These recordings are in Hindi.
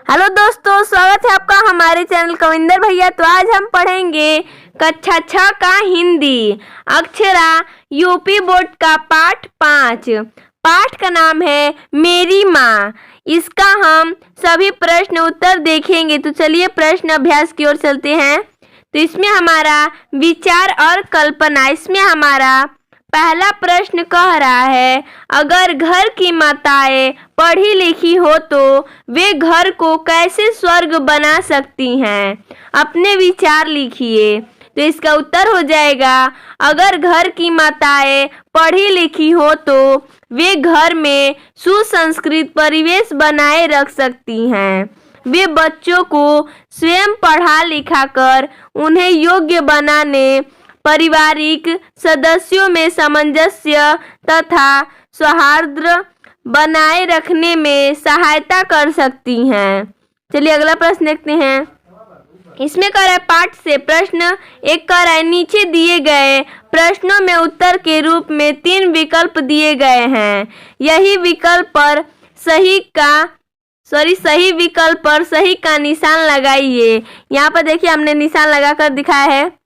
हेलो दोस्तों, स्वागत है आपका हमारे चैनल कविंदर भैया। तो आज हम पढ़ेंगे कक्षा 6 का हिंदी अक्षरा यूपी बोर्ड का पाठ 5। पाठ का नाम है मेरी माँ। इसका हम सभी प्रश्न उत्तर देखेंगे। तो चलिए प्रश्न अभ्यास की ओर चलते हैं। तो इसमें हमारा विचार और कल्पना, इसमें हमारा पहला प्रश्न कह रहा है, अगर घर की माताएं पढ़ी लिखी हो तो वे घर को कैसे स्वर्ग बना सकती हैं? अपने विचार लिखिए। तो इसका उत्तर हो जाएगा, अगर घर की माताएं पढ़ी लिखी हो तो वे घर में सुसंस्कृत परिवेश बनाए रख सकती हैं। वे बच्चों को स्वयं पढ़ा लिखा कर उन्हें योग्य बनाने, पारिवारिक सदस्यों में सामंजस्य तथा सौहार्द बनाए रखने में सहायता कर सकती हैं। चलिए अगला प्रश्न देखते हैं। इसमें कह रहा है, पाठ से प्रश्न एक कह रहा है, नीचे दिए गए प्रश्नों में उत्तर के रूप में 3 विकल्प दिए गए हैं। सही विकल्प पर सही का निशान लगाइए। यहाँ पर देखिए हमने निशान लगाकर दिखाया है।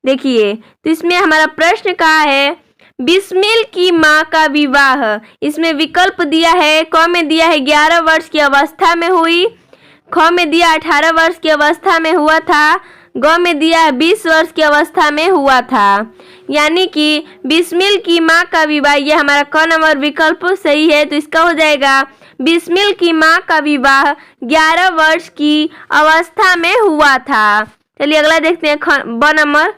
देखिए तो इसमें हमारा प्रश्न कहा है, बिस्मिल की माँ का विवाह। इसमें विकल्प दिया है, क में दिया है 11 वर्ष की अवस्था में हुई, ख में दिया 18 वर्ष की अवस्था में हुआ था, ग में दिया है 20 वर्ष की अवस्था में हुआ था। यानी कि बिस्मिल की माँ का विवाह, ये हमारा क नंबर विकल्प सही है। तो इसका हो जाएगा, बिस्मिल की माँ का विवाह 11 वर्ष की अवस्था में हुआ था। चलिए अगला देखते हैं, ब नंबर।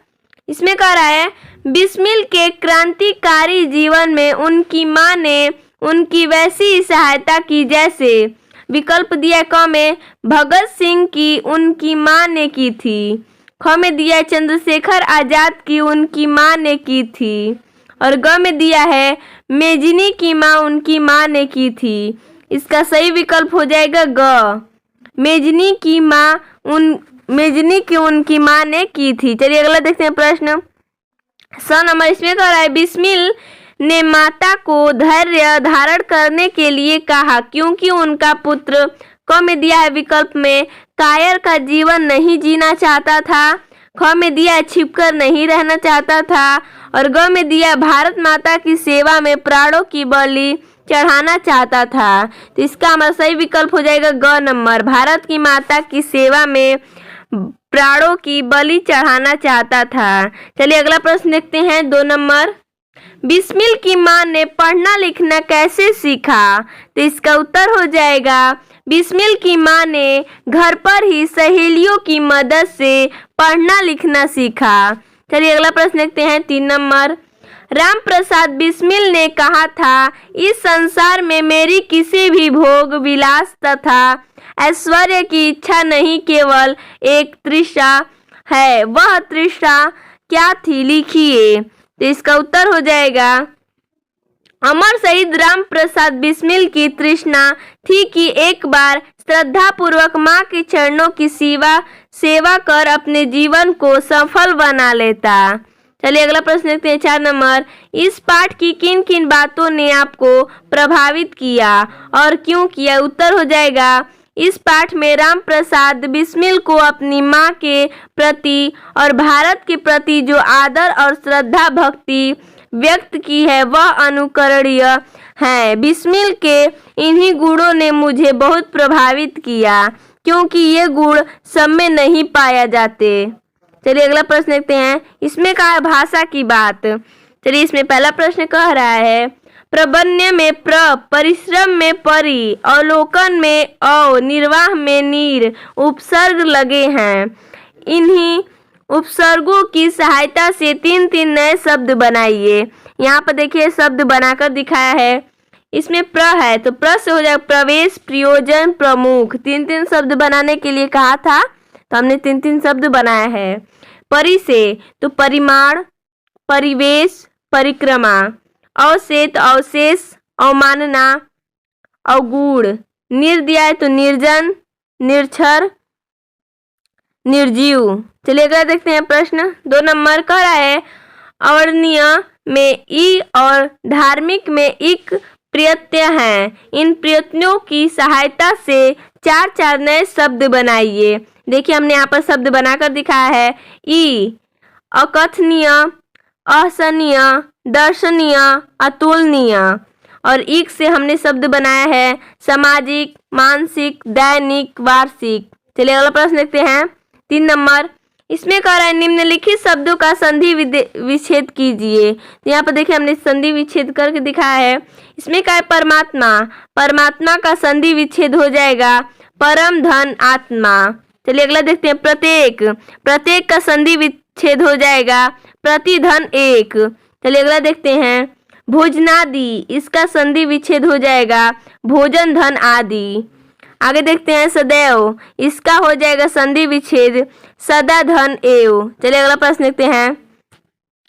इसमें कह रहा है, बिस्मिल के क्रांतिकारी जीवन में उनकी माँ ने उनकी वैसी सहायता की जैसे विकल्प दिया, क में भगत सिंह की उनकी माँ ने की थी, ख में दिया चंद्रशेखर आजाद की उनकी माँ ने की थी, और ग में दिया है मेजनी की माँ उनकी माँ ने की थी। इसका सही विकल्प हो जाएगा ग, मेजनी की उनकी माँ ने की थी। चलिए अगला देखते हैं प्रश्न, स नंबर। इसमें कह रहा है, बिस्मिल ने माता को धैर्य धारण करने के लिए कहा क्योंकि उनका पुत्र, क में दिया है विकल्प में कायर का जीवन नहीं जीना चाहता था, ख में दिया है छिपकर नहीं रहना चाहता था, और ग में दिया भारत माता की सेवा में प्राणों की बलि चढ़ाना चाहता था। तो इसका हमारा सही विकल्प हो जाएगा ग नंबर, भारत की माता की सेवा में प्राणों की बलि चढ़ाना चाहता था। चलिए अगला प्रश्न देखते हैं, 2 नंबर। बिस्मिल की माँ ने पढ़ना लिखना कैसे सीखा? तो इसका उत्तर हो जाएगा, बिस्मिल की माँ ने घर पर ही सहेलियों की मदद से पढ़ना लिखना सीखा। चलिए अगला प्रश्न देखते हैं, 3 नंबर। राम प्रसाद बिस्मिल ने कहा था, इस संसार में मेरी किसी भी भोग विलास तथा ऐश्वर्य की इच्छा नहीं, केवल एक तृष्णा है। वह तृष्णा क्या थी? लिखिए। तो इसका उत्तर हो जाएगा, अमर शहीद राम प्रसाद बिस्मिल की तृष्णा थी कि एक बार श्रद्धा पूर्वक माँ के चरणों की सेवा कर अपने जीवन को सफल बना लेता। चलिए अगला प्रश्न देखते हैं, 4 नंबर। इस पाठ की किन किन बातों ने आपको प्रभावित किया और क्यों किया? उत्तर हो जाएगा, इस पाठ में राम प्रसाद बिस्मिल को अपनी माँ के प्रति और भारत के प्रति जो आदर और श्रद्धा भक्ति व्यक्त की है वह अनुकरणीय है। बिस्मिल के इन्हीं गुणों ने मुझे बहुत प्रभावित किया क्योंकि ये गुण सब में नहीं पाया जाते। चलिए अगला प्रश्न देखते हैं। इसमें कहा है भाषा की बात। चलिए इसमें पहला प्रश्न कह रहा है, प्रबन्य में प्र, परिश्रम में परि, अवलोकन में औ, निर्वाह में नीर उपसर्ग लगे हैं। इन्हीं उपसर्गों की सहायता से 3-3 नए शब्द बनाइए। यहाँ पर देखिए शब्द बनाकर दिखाया है। इसमें प्र है तो प्र से हो जाएगा प्रवेश, प्रयोजन, प्रमुख। 3-3 शब्द बनाने के लिए कहा था तो हमने 3-3 शब्द बनाया है। परि से तो परिमाण, परिवेश, परिक्रमा। अव से तो अवशेष, अवमानना, अवगुण। निर दिया है तो निर्जन, निरक्षर, निर्जीव। चलिए अगला देखते हैं प्रश्न, 2 नंबर। कह रहा है, अवर्णीय में ई और धार्मिक में इक प्रत्यय हैं। इन प्रत्ययों की सहायता से चार चार नए शब्द बनाइए। देखिए हमने यहाँ पर शब्द बनाकर दिखाया है। ई अकथनीय, असहनीय, दर्शनीय, अतुलनीय। और इक से हमने शब्द बनाया है सामाजिक, मानसिक, दैनिक, वार्षिक। चलिए अगला प्रश्न देखते हैं 3 नंबर। इसमें कह रहा है निम्नलिखित शब्दों का संधि विच्छेद कीजिए। तो यहाँ पर देखिए हमने संधि विच्छेद करके दिखाया है। इसमें क्या है परमात्मा, परमात्मा का संधि विच्छेद हो जाएगा परम धन आत्मा। चलिए अगला देखते हैं प्रत्येक, प्रत्येक का संधि विच्छेद हो जाएगा प्रतिधन एक। चलिए अगला देखते हैं भोजनादि, इसका संधि विच्छेद हो जाएगा भोजन धन आदि। आगे देखते हैं सदैव, इसका हो जाएगा संधि विच्छेद सदा धन एव। चलिए अगला प्रश्न देखते हैं।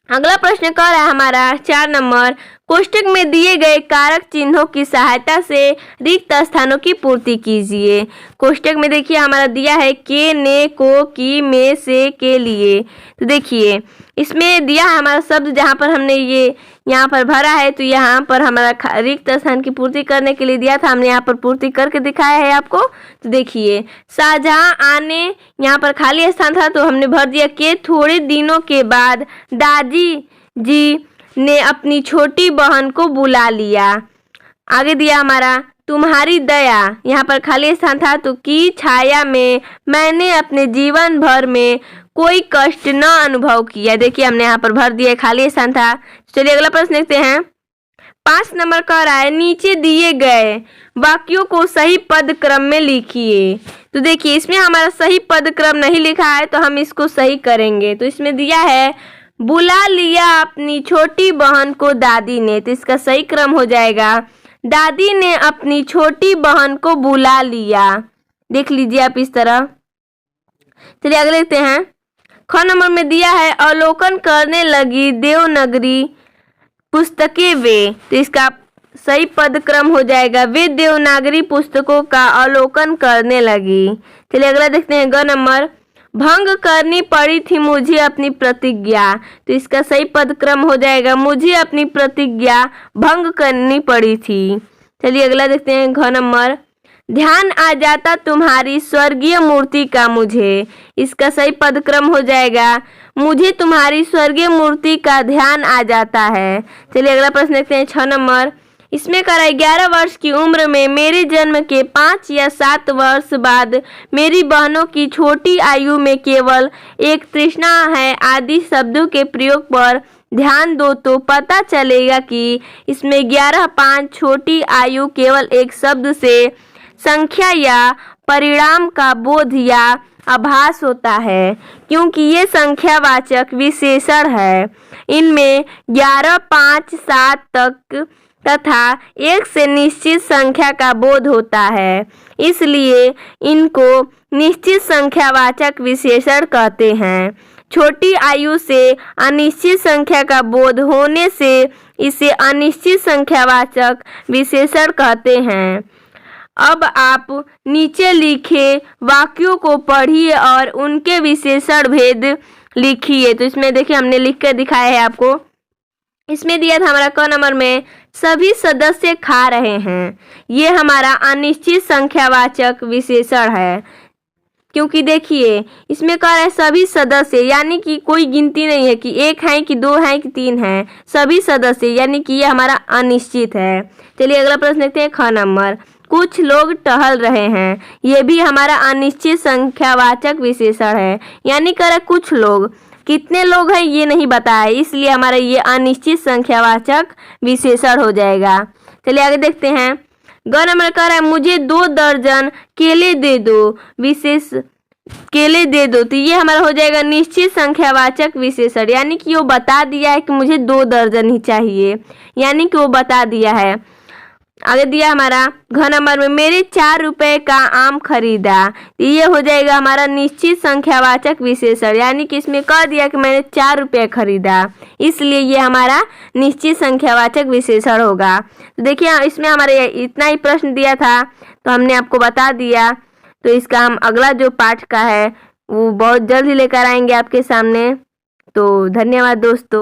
अगला प्रश्न कह रहा है हमारा 4 नंबर। कोष्टक में दिए गए कारक चिन्हों की सहायता से रिक्त स्थानों की पूर्ति कीजिए। कोष्टक में देखिए हमारा दिया है के, ने, को, की, में, से, के लिए। तो देखिए इसमें दिया है हमारा शब्द जहाँ पर हमने ये यहाँ पर भरा है। तो यहाँ पर हमारा रिक्त स्थान की पूर्ति करने के लिए दिया था, हमने यहाँ पर पूर्ति करके दिखाया है आपको। तो देखिए शाहजहां आने, यहाँ पर खाली स्थान था तो हमने भर दिया के थोड़े दिनों के बाद दादी जी ने अपनी छोटी बहन को बुला लिया। आगे दिया हमारा तुम्हारी दया, यहाँ पर खाली स्थान था तो की छाया में मैंने अपने जीवन भर में कोई कष्ट न अनुभव किया। देखिए हमने यहाँ पर भर दिया, खाली स्थान था। चलिए अगला प्रश्न देखते हैं 5 नंबर कह रहा है नीचे दिए गए वाक्यों को सही पद क्रम में लिखिए। तो देखिए इसमें हमारा सही पद क्रम नहीं लिखा है तो हम इसको सही करेंगे। तो इसमें दिया है बुला लिया अपनी छोटी बहन को दादी ने। तो इसका सही क्रम हो जाएगा दादी ने अपनी छोटी बहन को बुला लिया। देख लीजिए आप इस तरह। चलिए अगले देखते हैं। ख नंबर में दिया है अवलोकन करने लगी देवनागरी पुस्तकें वे। तो इसका सही पद क्रम हो जाएगा वे देवनागरी पुस्तकों का अवलोकन करने लगी। चलिए अगला देखते हैं ग नंबर। भंग करनी पड़ी थी मुझे अपनी प्रतिज्ञा। तो इसका सही पद क्रम हो जाएगा मुझे अपनी प्रतिज्ञा भंग करनी पड़ी थी। चलिए अगला देखते हैं घ नंबर। ध्यान आ जाता तुम्हारी स्वर्गीय मूर्ति का मुझे। इसका सही पद क्रम हो जाएगा मुझे तुम्हारी स्वर्गीय मूर्ति का ध्यान आ जाता है। चलिए अगला प्रश्न देखते हैं 6 नंबर। इसमें कह रहा है 11 वर्ष की उम्र में मेरे जन्म के 5 या 7 वर्ष बाद मेरी बहनों की छोटी आयु में केवल एक तृष्णा है आदि शब्दों के प्रयोग पर ध्यान दो तो पता चलेगा कि इसमें 11, 5 छोटी आयु केवल एक शब्द से संख्या या परिणाम का बोध या आभास होता है क्योंकि ये संख्यावाचक विशेषण है। इनमें 11, 5, 7 तक तथा एक से निश्चित संख्या का बोध होता है, इसलिए इनको निश्चित संख्यावाचक विशेषण कहते हैं। छोटी आयु से अनिश्चित संख्या का बोध होने से इसे अनिश्चित संख्यावाचक विशेषण कहते हैं। अब आप नीचे लिखे वाक्यों को पढ़िए और उनके विशेषण भेद लिखिए। तो इसमें देखिए हमने लिख कर दिखाया है आपको। इसमें दिया था हमारा क नंबर में सभी सदस्य खा रहे हैं। ये हमारा अनिश्चित संख्यावाचक विशेषण है क्योंकि देखिए इसमें कह रहा है सभी सदस्य यानी कि कोई गिनती नहीं है कि 1 है कि 2 है कि 3 है। सभी सदस्य यानी कि ये हमारा अनिश्चित है। चलिए अगला प्रश्न देखते हैं ख नंबर। कुछ लोग टहल रहे हैं। ये भी हमारा अनिश्चित संख्यावाचक विशेषण है यानी कह रहा है कुछ लोग। कितने लोग हैं ये नहीं बताया इसलिए हमारा ये अनिश्चित संख्यावाचक विशेषण हो जाएगा। चलिए आगे देखते हैं। ग नंबर कह रहा है मुझे 2 दर्जन केले दे दो, विशेष केले दे दो। तो ये हमारा हो जाएगा निश्चित संख्यावाचक विशेषण यानी कि वो बता दिया है कि मुझे 2 दर्जन ही चाहिए यानी कि वो बता दिया है। आगे दिया हमारा घ नंबर में मेरे 4 रुपए का आम खरीदा। तो ये हो जाएगा हमारा निश्चित संख्यावाचक विशेषण यानी कि इसमें कह दिया कि मैंने 4 रुपए खरीदा इसलिए ये हमारा निश्चित संख्यावाचक विशेषण होगा। तो देखिए इसमें हमारे इतना ही प्रश्न दिया था तो हमने आपको बता दिया। तो इसका हम अगला जो पाठ का है वो बहुत जल्द ही लेकर आएंगे आपके सामने। तो धन्यवाद दोस्तों।